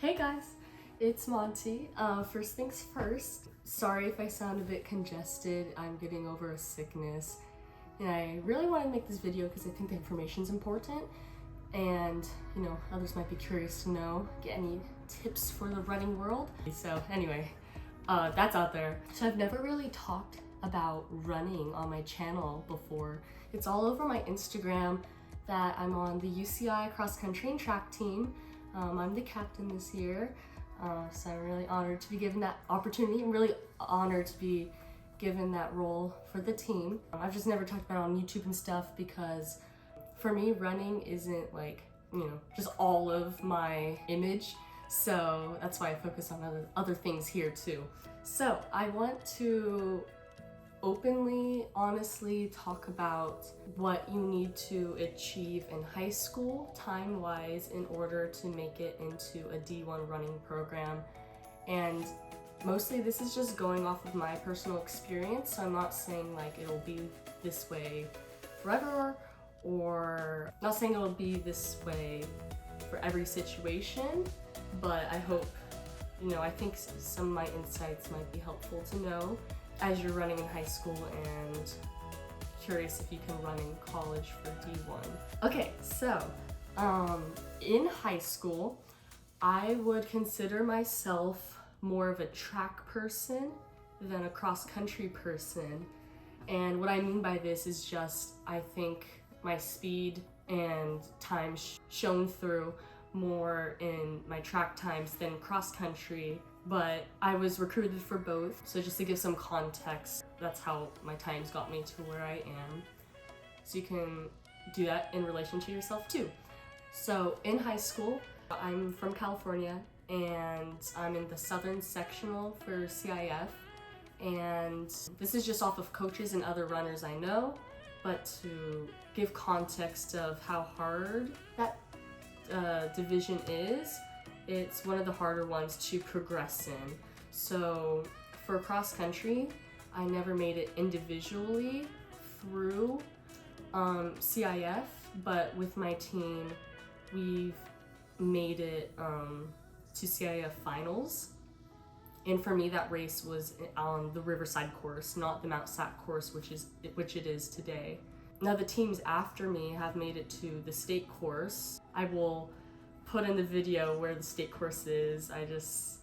Hey guys, it's Monty. First things first, sorry if I sound a bit congested. I'm getting over a sickness and I really want to make this video because I think the information is important and others might be curious to know, get any tips for the running world. So anyway, that's out there. So I've never really talked about running on my channel before. It's all over my Instagram that I'm on the UCI cross country and track team. I'm the captain this year, so I'm really honored to be given that opportunity. I'm really honored to be given that role for the team. I've just never talked about it on YouTube and stuff because for me, running isn't like, just all of my image. So that's why I focus on other things here too. So I want to openly, honestly talk about what you need to achieve in high school time-wise in order to make it into a D1 running program. And mostly this is just going off of my personal experience, so I'm not saying like it'll be this way forever, or not saying it'll be this way for every situation, but I hope, I think some of my insights might be helpful to know as you're running in high school and curious if you can run in college for D1. Okay, so in high school, I would consider myself more of a track person than a cross-country person. And what I mean by this is just, I think my speed and time shone through more in my track times than cross-country, but I was recruited for both. So just to give some context, that's how my times got me to where I am. So you can do that in relation to yourself too. So in high school, I'm from California and I'm in the Southern Sectional for CIF. And this is just off of coaches and other runners I know, but to give context of how hard that division is, it's one of the harder ones to progress in. So for cross country, I never made it individually through CIF, but with my team, we've made it to CIF finals. And for me, that race was on the Riverside course, not the Mount Sac course, which it is today. Now the teams after me have made it to the state course. I will put in the video where the state course is. I'm just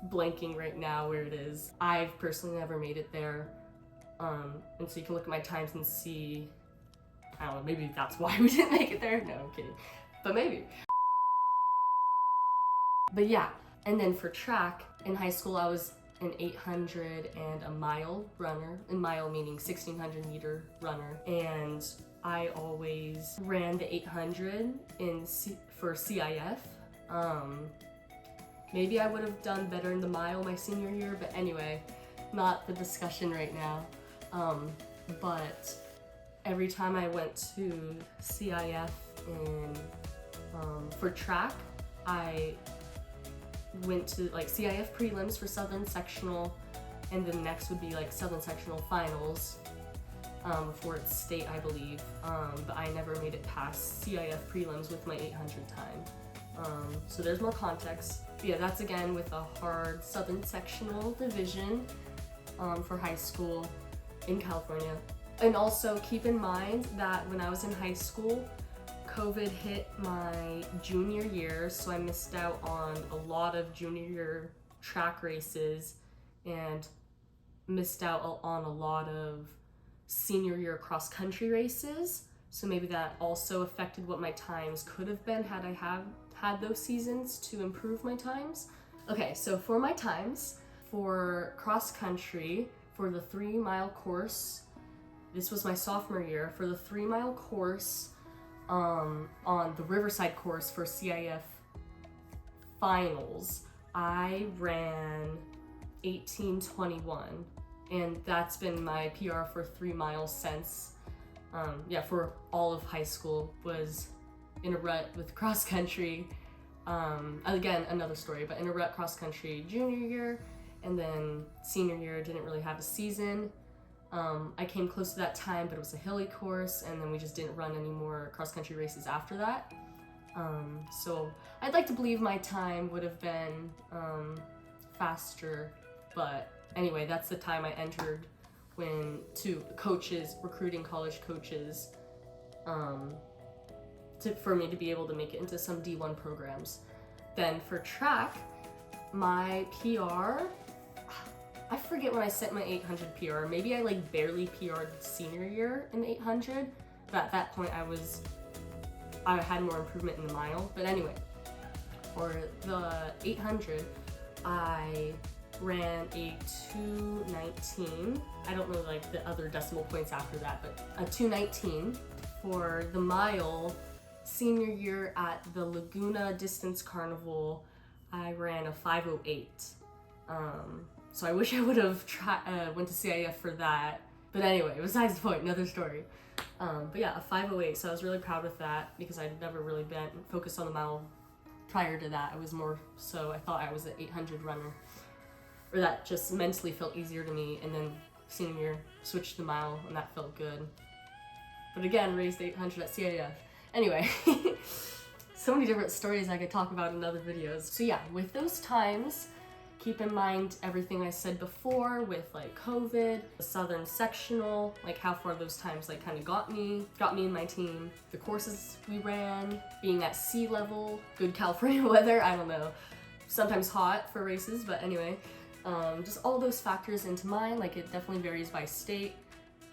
blanking right now where it is. I've personally never made it there. And so you can look at my times and see, I don't know, maybe that's why we didn't make it there. No, I'm kidding, but maybe. But yeah, and then for track, in high school I was an 800 and a mile runner, and mile meaning 1600 meter runner, and I always ran the 800 for CIF. Maybe I would have done better in the mile my senior year, but anyway, not the discussion right now. But every time I went to CIF for track, I went to like CIF prelims for Southern Sectional, and then next would be like Southern Sectional finals before it's state, I believe. But I never made it past CIF prelims with my 800 time. So there's more context. But yeah, that's again with a hard Southern Sectional division for high school in California. And also keep in mind that when I was in high school, COVID hit my junior year, so I missed out on a lot of junior year track races and missed out on a lot of senior year cross country races. So maybe that also affected what my times could have been had I had those seasons to improve my times. Okay, so for my times, for cross country, for the 3-mile course, this was my sophomore year, for the 3-mile course, on the Riverside course for CIF finals, I ran 18:21, and that's been my PR for 3 miles since. For all of high school, was in a rut with cross country. Again, another story, but in a rut cross country junior year, and then senior year didn't really have a season. I came close to that time, but it was a hilly course, and then we just didn't run any more cross-country races after that. So I'd like to believe my time would have been faster, but anyway, that's the time I entered to coaches, recruiting college coaches, for me to be able to make it into some D1 programs. Then for track, my PR, I forget when I set my 800 PR. Maybe I like barely PR'd senior year in 800, but at that point I had more improvement in the mile. But anyway, for the 800, I ran a 2:19. I don't know like the other decimal points after that, but a 2:19. For the mile, senior year at the Laguna Distance Carnival, I ran a 5:08. So I wish I would have went to CIF for that. But anyway, besides the point, another story. But yeah, a 5:08, so I was really proud with that because I'd never really been focused on the mile prior to that. I was more so, I thought I was an 800 runner, or that just mentally felt easier to me. And then senior year, switched to the mile, and that felt good. But again, raised 800 at CIF. Anyway, so many different stories I could talk about in other videos. So yeah, with those times, keep in mind everything I said before with like COVID, the Southern Sectional, like how far those times like kind of got me and my team, the courses we ran, being at sea level, good California weather, I don't know, sometimes hot for races, but anyway, just all those factors into mind. Like it definitely varies by state.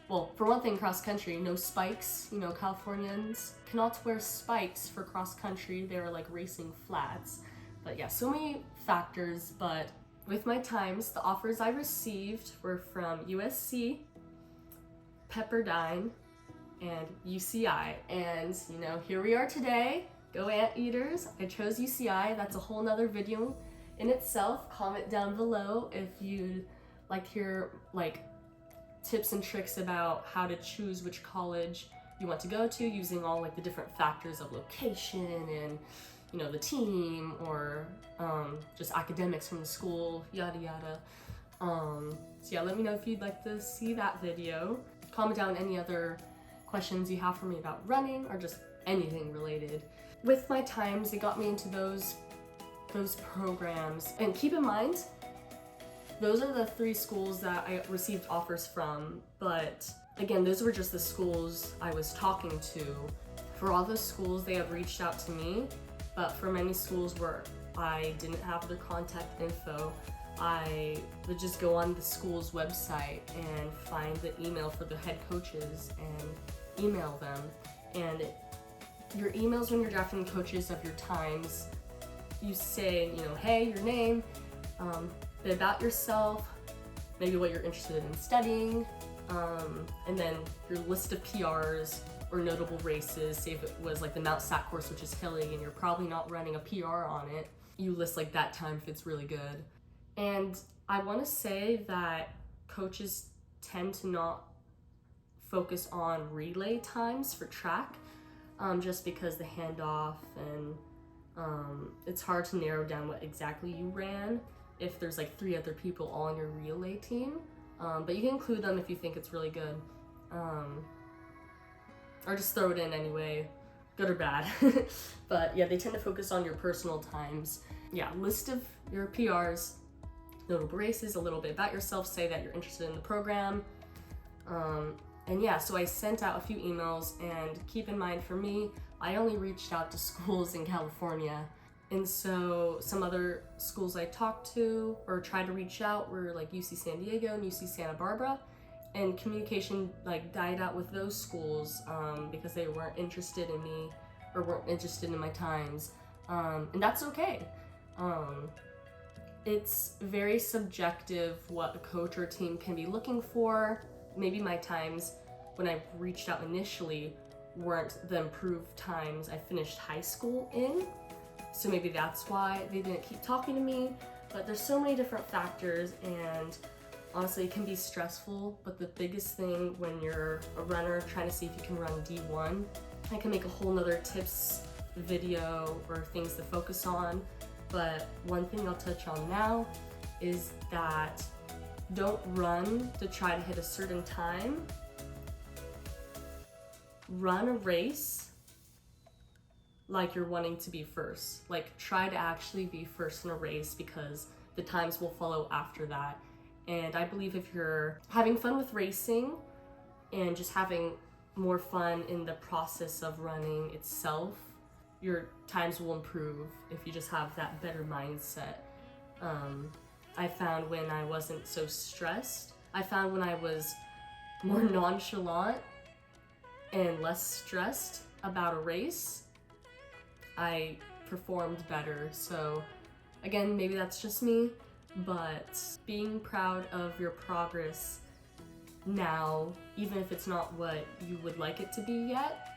Well, for one thing, cross country, no spikes. You know, Californians cannot wear spikes for cross country. They were like racing flats. But yeah, so many factors. But with my times, the offers I received were from USC, Pepperdine, and UCI. And you know, here we are today. Go Anteaters. I chose UCI. That's a whole nother video in itself. Comment down below if you'd like to hear like tips and tricks about how to choose which college you want to go to using all like the different factors of location and, you know, the team, or just academics from the school, yada yada. So yeah, let me know if you'd like to see that video. Comment down any other questions you have for me about running or just anything related. With my times, it got me into those programs. And keep in mind, those are the 3 schools that I received offers from, but again, those were just the schools I was talking to. For all those schools, they have reached out to me, but for many schools where I didn't have their contact info, I would just go on the school's website and find the email for the head coaches and email them. And your emails when you're drafting coaches of your times, you say, you know, hey, your name, bit about yourself, maybe what you're interested in studying, and then your list of PRs or notable races. Say if it was like the Mount Sac course, which is hilly and you're probably not running a PR on it, you list like that time if it's really good. And I want to say that coaches tend to not focus on relay times for track, just because the handoff and it's hard to narrow down what exactly you ran if there's like 3 other people all on your relay team. But you can include them if you think it's really good. Or just throw it in anyway, good or bad. But yeah, they tend to focus on your personal times. Yeah, list of your PRs, notable races, a little bit about yourself, say that you're interested in the program. And yeah, so I sent out a few emails, and keep in mind for me, I only reached out to schools in California. And so some other schools I talked to or tried to reach out were like UC San Diego and UC Santa Barbara. And communication like died out with those schools because they weren't interested in me or weren't interested in my times. And that's okay. It's very subjective what a coach or team can be looking for. Maybe my times when I reached out initially weren't the improved times I finished high school in. So maybe that's why they didn't keep talking to me. But there's so many different factors, and honestly, it can be stressful. But the biggest thing when you're a runner trying to see if you can run D1, I can make a whole nother tips video or things to focus on. But one thing I'll touch on now is that don't run to try to hit a certain time. Run a race like you're wanting to be first. Like, try to actually be first in a race, because the times will follow after that. And I believe if you're having fun with racing and just having more fun in the process of running itself, your times will improve if you just have that better mindset. I found when I wasn't so stressed, I found when I was more nonchalant and less stressed about a race, I performed better. So again, maybe that's just me, but being proud of your progress now, even if it's not what you would like it to be yet,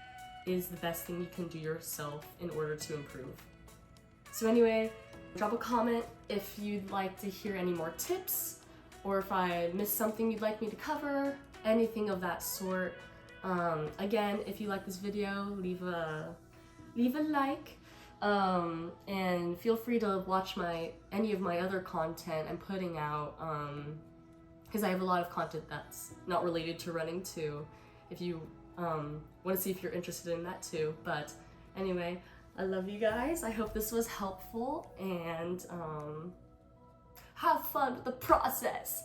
is the best thing you can do yourself in order to improve. So anyway, drop a comment if you'd like to hear any more tips, or if I missed something you'd like me to cover, anything of that sort. Again, if you like this video, leave a like, and feel free to watch any of my other content I'm putting out, because I have a lot of content that's not related to running too, if you want to see if you're interested in that too. But anyway, I love you guys. I hope this was helpful, and have fun with the process.